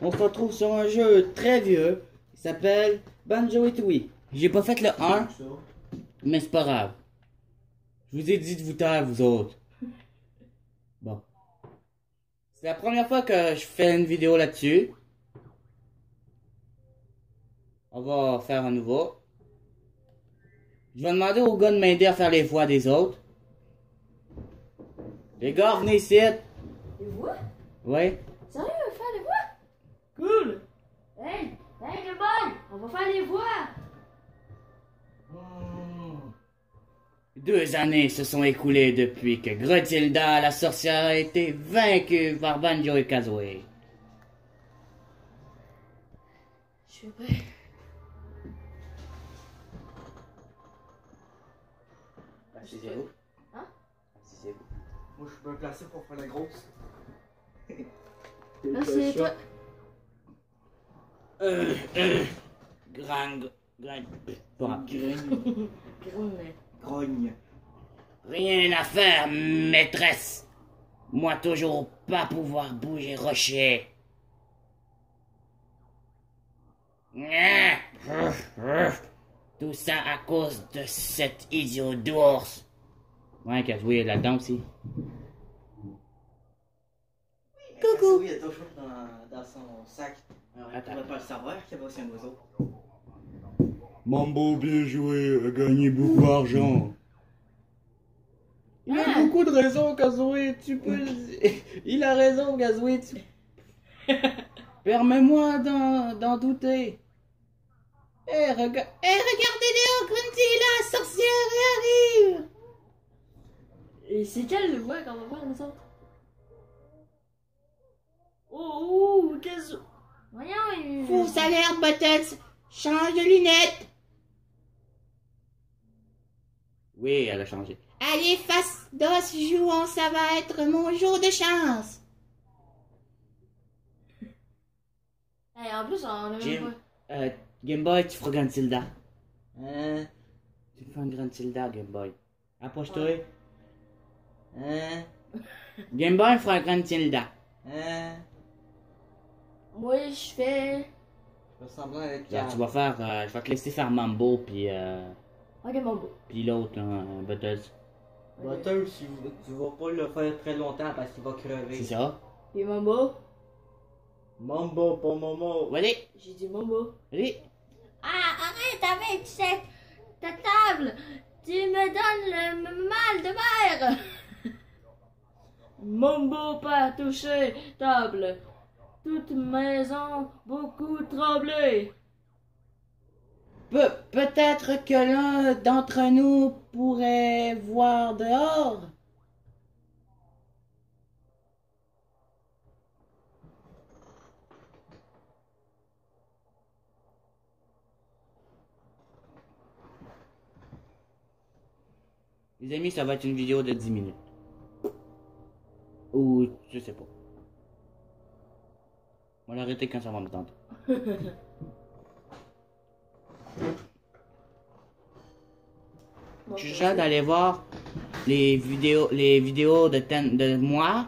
On se retrouve sur un jeu très vieux qui s'appelle Banjo et Tooie. J'ai pas fait le 1, mais c'est pas grave. Je vous ai dit de vous taire, vous autres. Bon. C'est la première fois que je fais une vidéo là-dessus. On va faire un nouveau. Je vais demander aux gars de m'aider à faire les voix des autres. Les gars, venez ici. Les voix? Oui. Sérieux, on va faire les voix? Cool! Hey, le boy! On va faire les voix! 2 années se sont écoulées depuis que Gruntilda, la sorcière, a été vaincue par Banjo et Kazooie. Je suis prêt. Assisez-vous. Hein? Assisez-vous. Moi, je suis bien placé pour faire la grosse. Là, c'est toi. Grogne. Rien à faire, maîtresse. Moi toujours pas pouvoir bouger rocher. Tout ça à cause de cet idiot d'ours. Ouais, Kazooie est là-dedans aussi. Coucou! Oui, il y a toujours dans son sac. Alors, il Attends. pourrait pas le savoir qu'il y avait aussi un oiseau. Mambo, bien joué, a gagné beaucoup d'argent. Il a Ah. beaucoup de raisons, Kazooie, tu peux le dire. Il a raison, Kazooie, tu... Permets-moi d'en douter. Regardez dehors, Grunty, la sorcière arrive. Et c'est quelle voix qu'on va faire, nous autres? Oh, qu'est-ce... Voyons, Fausse alerte, Buttons. Change de lunettes. Oui, elle a changé. Allez, face d'os, jouons, ça va être mon jour de chance. Hey, en plus, on a Jim. même Game Boy, tu feras Gruntilda. Hein? Tu fais un Gruntilda, Game Boy. Approche-toi. Ouais. Hein? Game Boy fera un Gruntilda. Hein? pas. Moi, je fais... Je fais semblant d'être Là, calme. tu vas faire, je vais te laisser faire Mambo, puis Ok, mon beau. l'autre, Butters. Butters, tu vas pas le faire très longtemps parce qu'il va C'est crever. ça? Et mon beau? Mambo, pas Momo. Allez, J'ai dit mon beau. allez. Ah, arrête avec ta table! Tu me donnes le mal de mer! Mambo pas touché, table. Toute maison, beaucoup tremblé. Peut-être que l'un d'entre nous pourrait voir dehors. Les amis, ça va être une vidéo de 10 minutes. Ou, je sais pas. On va l'arrêter quand ça va me tenter. Je suis sûr d'aller voir les vidéos de moi,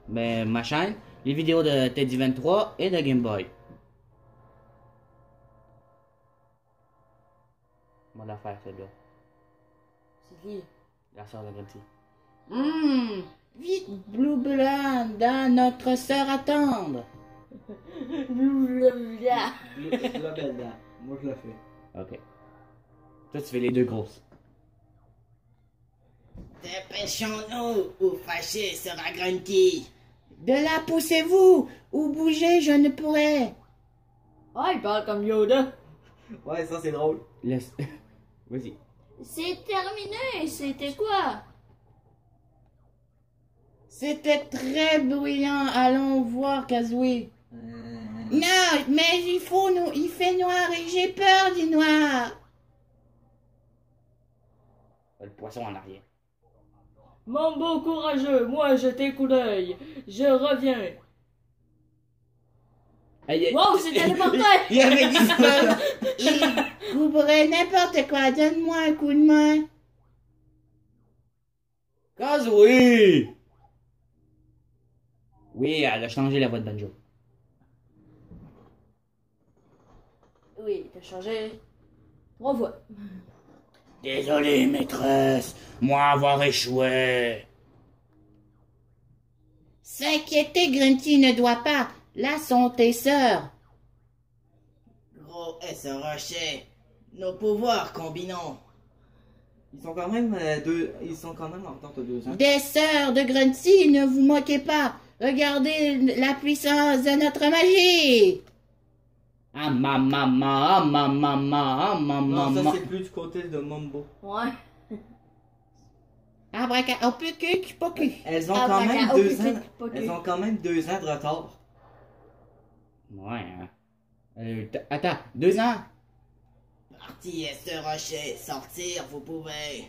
ben, ma chaîne, les vidéos de Teddy 23 et de Game Boy. On va la faire, celle-là. C'est qui? La sœur de Grunty. Vite, Blue Blanc, dans notre sœur attendre. Blablabla. La belle dent. Moi, je le fais. Ok. Toi, tu fais les deux grosses. Dépêchons-nous, ou fâché sera Grunty. De là, poussez-vous, ou bougez, je ne pourrai. Ah, il parle comme Yoda. Ouais, ça c'est drôle. Laisse. Vas-y. C'est terminé, c'était quoi? C'était très bruyant, allons voir Kazooie. Non, mais il fait noir et j'ai peur du noir. Le poisson en arrière. Mambo courageux, moi je t'ai coup d'œil. Je reviens. Wow, c'est téléporté! Il avait disparu. Il couperait n'importe quoi. Donne-moi un coup de main. Kazooie! Oui, elle a changé la voix de Banjo. Oui, t'as changé 3 fois. Désolé, maîtresse, moi avoir échoué. S'inquiéter, Grunty ne doit pas. Là sont tes sœurs. Gros S rocher. Nos pouvoirs combinons. Ils sont quand même en retard de 2 ans. Des sœurs de Grunty, ne vous moquez pas. Regardez la puissance de notre magie. Ah maman, ah maman, ah Non, maman. ça c'est plus du côté de Mumbo. Ouais. Abraca, au plus cul, pas cul. Elles ont Ah, quand bah, même oh, 2 putain, ans. pas que- Elles ont quand même 2 ans de retard. Ouais, hein. Attends, 2 ans? Parti S rocher. Sortir, vous pouvez.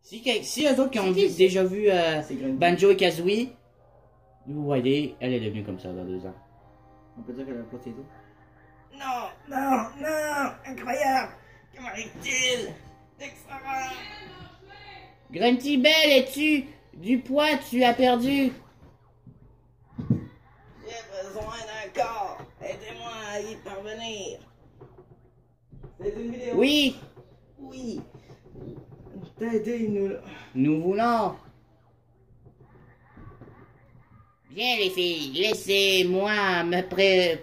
Si eux autres qui ont déjà vu C'est Grunty. Banjo et Kazooie, vous voyez, elle est devenue comme ça dans 2 ans. On peut dire qu'elle a pas ses dos. Non, non, non, incroyable. Comment arrive-t-il? Extra. Grunty Belle, es-tu du poids tu as perdu? J'ai besoin d'un corps. Aidez-moi à y parvenir. C'est une vidéo? Oui, Oui. T'aider, nous. nous voulons. Bien les filles, laissez-moi me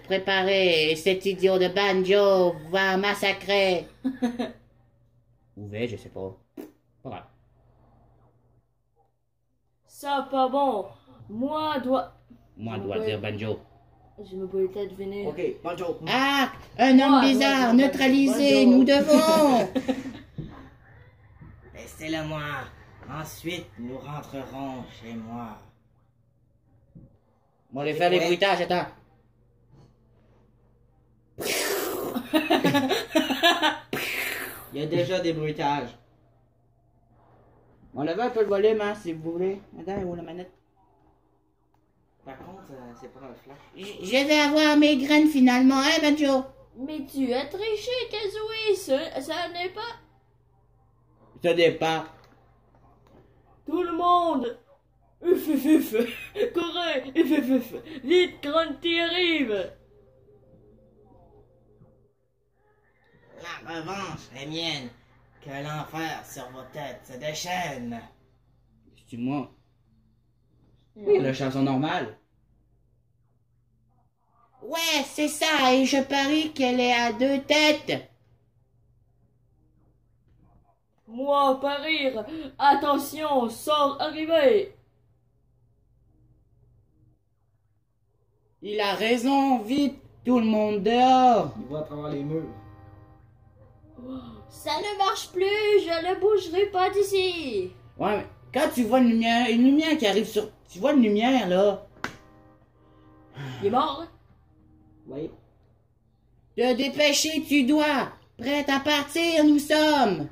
préparer. Cet idiot de Banjo va massacrer. Où vais-je, je sais pas. Pas grave. Ça pas bon. Moi dois. Moi, je dois dire Banjo. Je me peux peut-être venir. Ok, bonjour. Ah, un homme Ouais, bizarre, ouais, neutralisé, Banjo. nous devons. Laissez-le moi. Ensuite, nous rentrerons chez moi. On va aller faire les Ouais. bruitages, attends. Il y a déjà des bruitages. On lève un peu le volume, hein, si vous voulez. Attends, où la manette? Par contre, c'est pas un flash. Je vais avoir mes graines finalement, hein, Banjo? Mais tu as triché, Kazooie. Ça n'est pas. Ça dépend. Tout le monde. Uf. Courez. Uf. Vite, Grunty arrive. La revanche est mienne. Que l'enfer sur vos têtes se déchaîne. Excuse-moi. La chanson normale. Ouais, c'est ça, et je parie qu'elle est à 2 têtes. Moi, parir. Attention, sort arrivé. Il a raison, vite, tout le monde dehors. Il voit à travers les murs. Ça ne marche plus. Je ne bougerai pas d'ici. Ouais, mais quand tu vois une lumière qui arrive sur... Tu vois une lumière, là. Il est mort. Oui. Te dépêcher, tu dois. Prête à partir, nous sommes.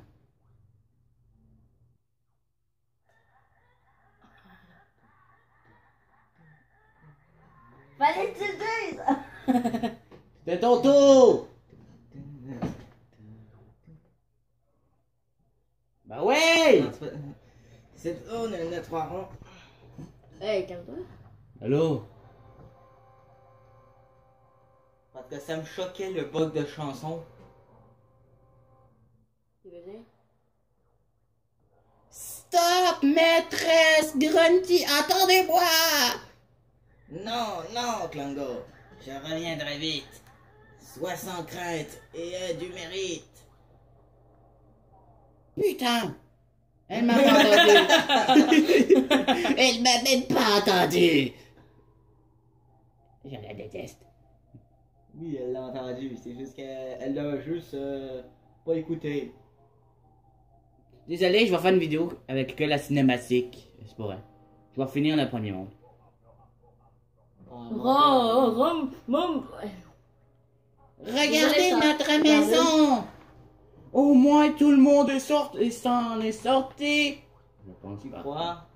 Fallait que tu le dises. C'est ton tour. Bah ouais. C'est oh, on a 3 ronds. Hey, calme-toi. Allô? Parce que ça me choquait le bug de chanson. Tu veux dire? Stop, maîtresse Grunty, attendez-moi. Non, non, Clango. Je reviendrai vite. Sois sans crainte et aie du mérite. Putain. Elle m'a pas entendu. Elle m'a même pas entendu. Je la déteste. Oui, elle l'a entendu. C'est juste qu'elle l'a juste pas écouté. Désolé, je vais faire une vidéo avec que la cinématique. C'est pas vrai. Je vais finir le premier monde. Regardez ça. notre maison. Au moins tout le monde est sorti et s'en est sorti. Je pense pas. Quoi?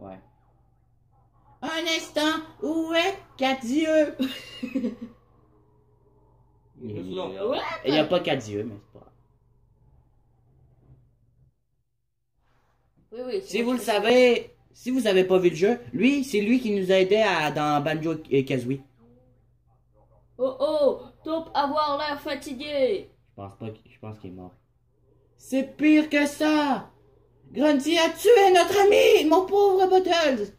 Ouais. Un instant, où est quatre yeux? Il est juste là. Ouais. Il n'y a pas quatre yeux, mais c'est pas grave. Oui. Si vous le savez, si vous avez pas vu le jeu, lui, c'est lui qui nous a aidé dans Banjo et Kazooie. Oh oh, top avoir l'air fatigué. Je pense qu'il est mort. C'est pire que ça! Grunty a tué notre ami, mon pauvre Bottles!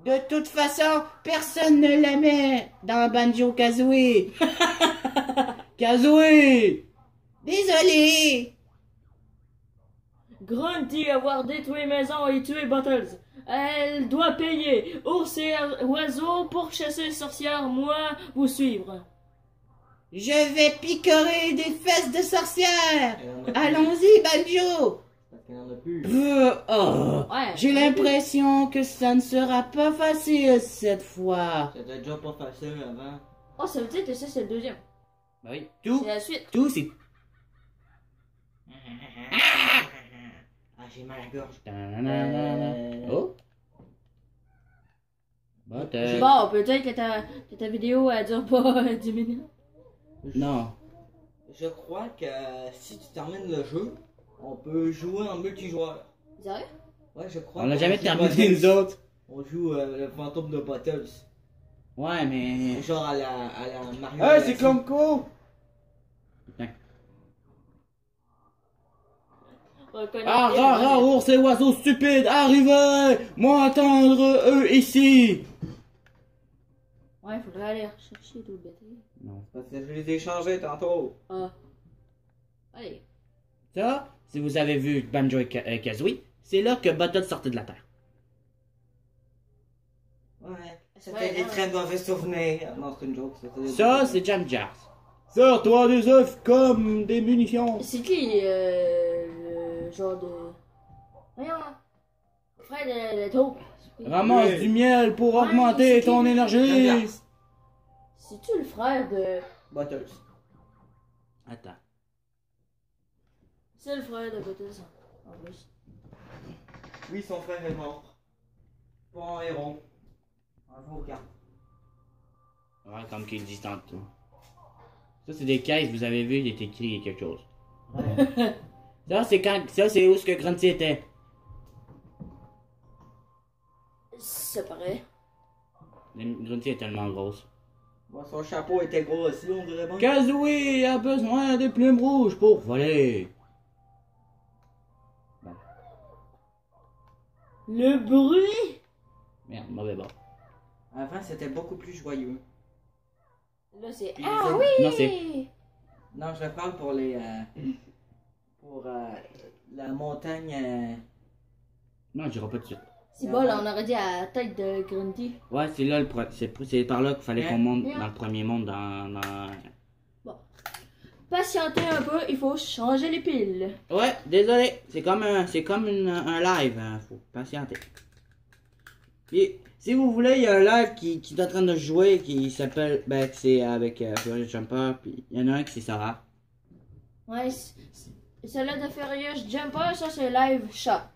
De toute façon, personne ne l'aimait dans Banjo Kazooie. Kazooie! Désolé! Grunty avoir détruit maison et tué Bottles. Elle doit payer. Ours et oiseau pour chasser sorcière, moi vous suivre. Je vais picorer des fesses de sorcière! Allons-y, Banjo! Parce qu'il n'y en a plus. Ouais. J'ai l'impression que ça ne sera pas facile cette fois. C'était déjà pas facile avant. Oh, ça veut dire que ça, c'est le deuxième. Bah oui, tout, C'est la suite. tout, c'est... Ah, j'ai mal à la gorge. Oh! Bon, Bon, peut-être que ta vidéo, elle dure pas 10 minutes. non. Je crois que si tu termines le jeu, on peut jouer en multijoueur. Sérieux? Ouais, je crois. On l'a qu'on jamais joue terminé Bottles. nous autres. On joue le fantôme de Bottles. Ouais, mais... Genre à la Mario. Hey, c'est Clonco! Ah, rare, ours et oiseaux stupides, arrivez! M'entendre, eux, ici! Ouais, faudrait aller chercher d'autres batteries. Non. Parce que je les ai changés tantôt. Ah. Allez. Ça, si vous avez vu Banjo et Kazooie, c'est là que Bottles sortait de la Terre. Ouais. C'était des très mauvais souvenirs. Non, c'est une joke. Ça, c'est Jam Jars. Sors-toi des œufs comme des munitions. C'est qui, le genre de... Voyons, frère de taupe. Ramasse Oui. du miel pour Ouais, augmenter c'est ton qui? énergie. C'est-tu le frère de... Bottles. Attends. C'est le frère de Bottles, en plus. Oui, son frère est mort. Pas en héros. En avocat. Ouais, comme qu'il dit tantôt. Ça, c'est des caisses, vous avez vu, il est écrit quelque chose. Ça, c'est où ce que Grunty était. Ça paraît. Grunty est tellement grosse. Bon, son chapeau était gros aussi, on dirait bien. Kazooie a besoin des plumes rouges pour voler. Le bruit? Merde, mauvais bord. Avant, c'était beaucoup plus joyeux. Là, c'est... Puis Ah les- oui! Non, c'est- Non, je parle pour les. Pour la montagne. Non, je dirai pas de suite. C'est bon, là, on aurait dit à la tête de Grunty. Ouais, c'est là, c'est par là qu'il fallait qu'on monte Hein? dans le premier monde, dans... Patientez un peu, il faut changer les piles. Ouais, désolé, c'est comme un live, hein, faut patienter. Puis, si vous voulez, il y a un live qui est en train de jouer, qui s'appelle, ben, c'est avec Furious Jumper, puis il y en a un qui c'est Sarah. Ouais, celle-là de Furious Jumper, ça c'est live chat.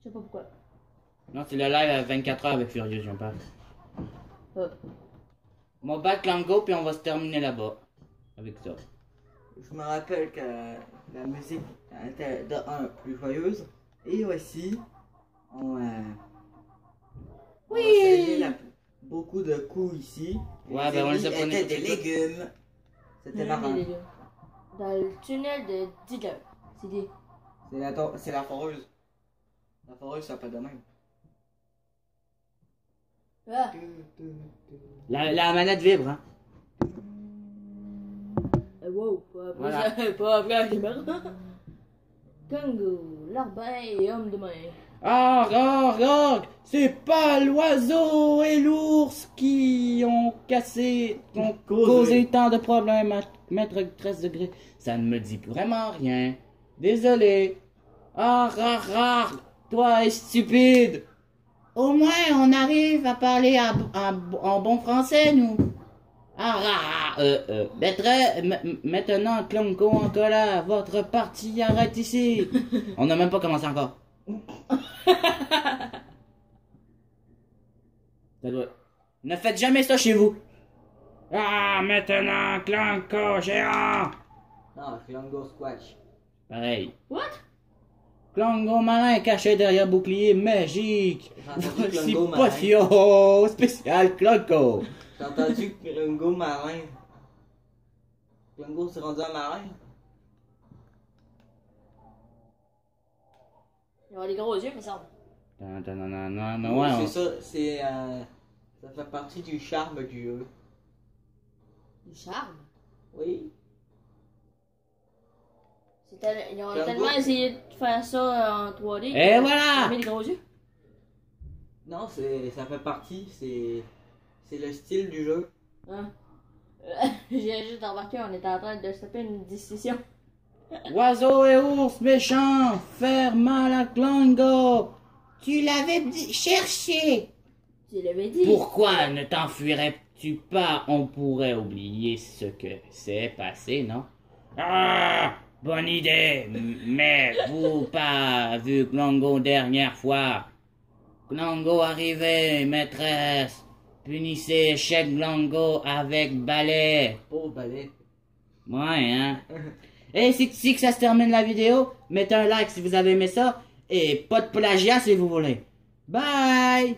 Je sais pas pourquoi. Non, c'est le live à 24 heures avec Furious Jumper. Ah. On va battre Clango, puis on va se terminer là-bas. Avec ça. Je me rappelle que la musique était de un plus joyeuse. Et aussi, on. Oui. On essayait beaucoup de coups ici. Ouais, ben on les apprenait étaient tout des de suite. légumes. C'était marrant. Dans le tunnel de Digger. C'est dit. C'est la foreuse. La foreuse, ça peut de même. Ah. La manette vibre, hein. Wow, pas après, Voilà. pas après la caméra. Congo, larbin et homme de main. Ah, c'est pas l'oiseau et l'ours qui ont causé tant de problèmes à Maître 13 degrés. Ça ne me dit vraiment rien. Désolé. Ah, rare, toi es stupide. Au moins, on arrive à parler en bon français, nous. Maintenant, Clonco en colère, votre partie arrête ici. On n'a même pas commencé encore. Ça doit... Ne faites jamais ça chez vous. Ah, maintenant, Clonco géant. Non, Clango Squatch. Pareil. What? Clango malin caché derrière bouclier magique. J'ai entendu Voici Clango malin. potion spécial Clango. J'ai entendu Clango marin. Clango s'est rendu un marin. Il a des gros yeux, mais ça. Non, ouais, C'est ça, c'est ça fait partie du charme du jeu. Du charme. Oui. Ils ont Clango. tellement essayé de faire ça en 3D. Et qu'ils voilà! ont mis des gros yeux. Non, ça fait partie, c'est le style du jeu. Hein? J'ai juste remarqué, on était en train de se taper une discussion. Oiseau et ours méchants, faire mal à Clango. Tu l'avais cherché. Tu l'avais dit. Pourquoi ne t'enfuirais-tu pas? On pourrait oublier ce que c'est passé, non? Ah, bonne idée. Mais vous pas vu Clango dernière fois? Clango arrivait, maîtresse. Punissez chaque Clango avec balai. Pauvre balai. Ouais, hein? Et c'est ici que ça se termine la vidéo. Mettez un like si vous avez aimé ça. Et pas de plagiat si vous voulez. Bye!